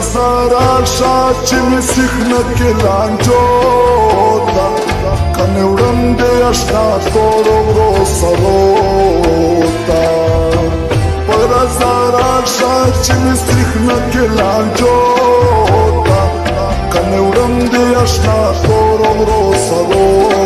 Zara și mi sihna che l'angiota Cane urande așna toro rosa rota Păra Zara și mi sihna che l'angiota Cane urande așna toro rosa rota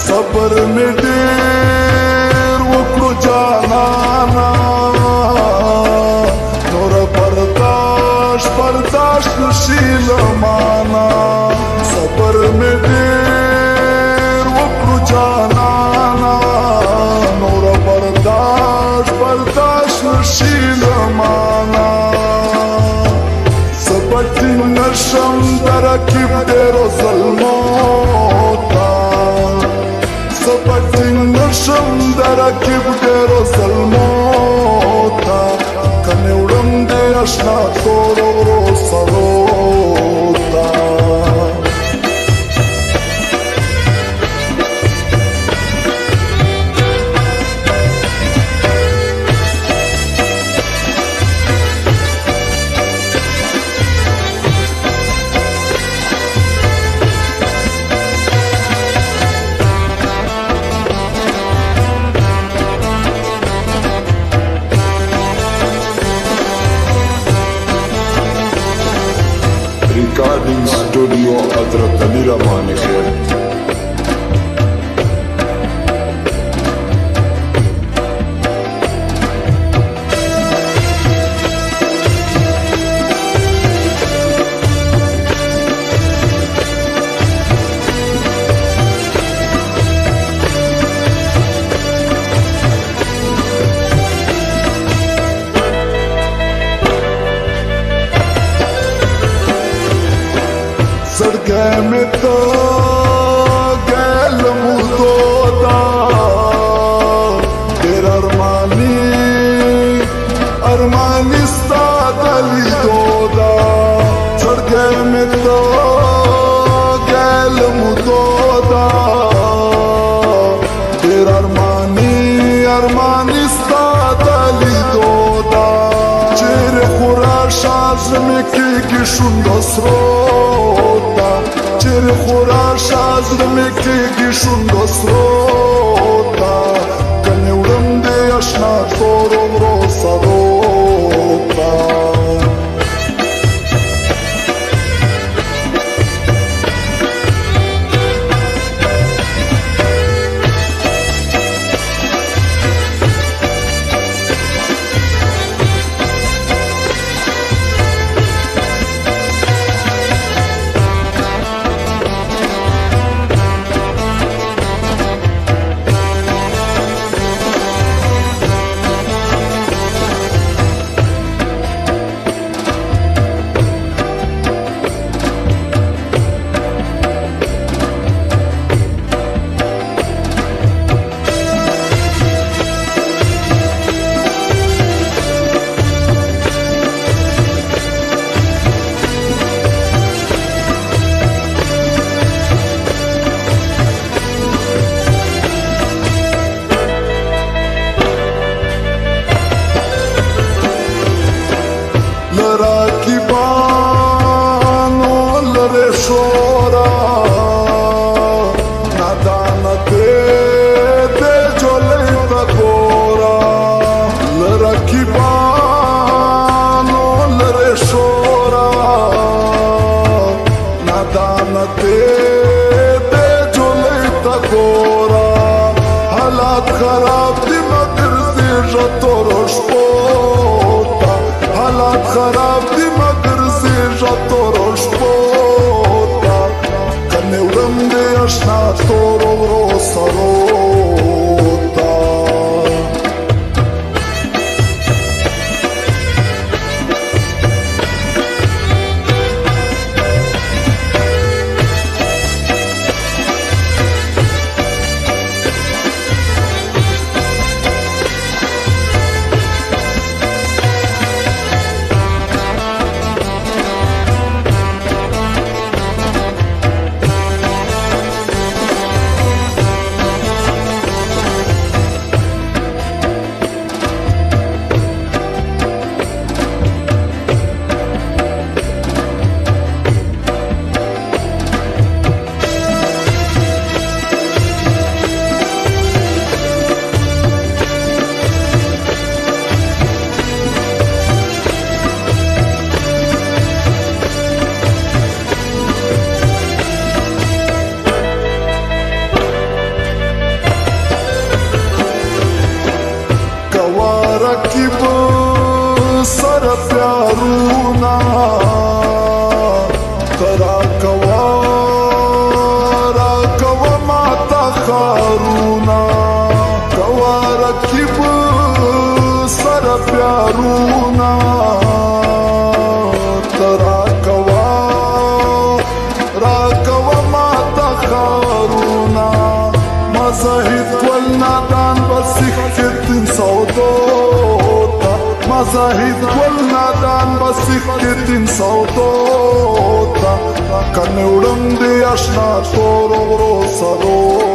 صبر می ډیر وکړو جانانا نور برداشت نشي لمانا صبر می ډیر وکړو جانانا نور برداشت نشي لمانا سبت نشم درکب ډیرو ظلموتا Sabatin nasham darakib dero salmota Kane urande ashna toro rosa rota Recording Studio Hazrat Amir Aman Khair सड़के में तो गैल मुदोदा तेरा अरमानिस्ता दली दोदा सड़के में तो गैल मुदोदा तेरा अरमानिस्ता दली दोदा चेरे खुराश आज़मे की शुंडोसरो Cere khurash azrme kegi shundosrota Kane urande ashna toro rosa rota رکیب سر پیارونا ترا کوا ماتا خارونا کوا رکیب سر پیارونا ترا کوا ماتا خارونا مزاهد والنادان بسكت صوتوتا مزاهد والنادان بسكت صوتوتا كان ولم دي اشنا تورو سروتا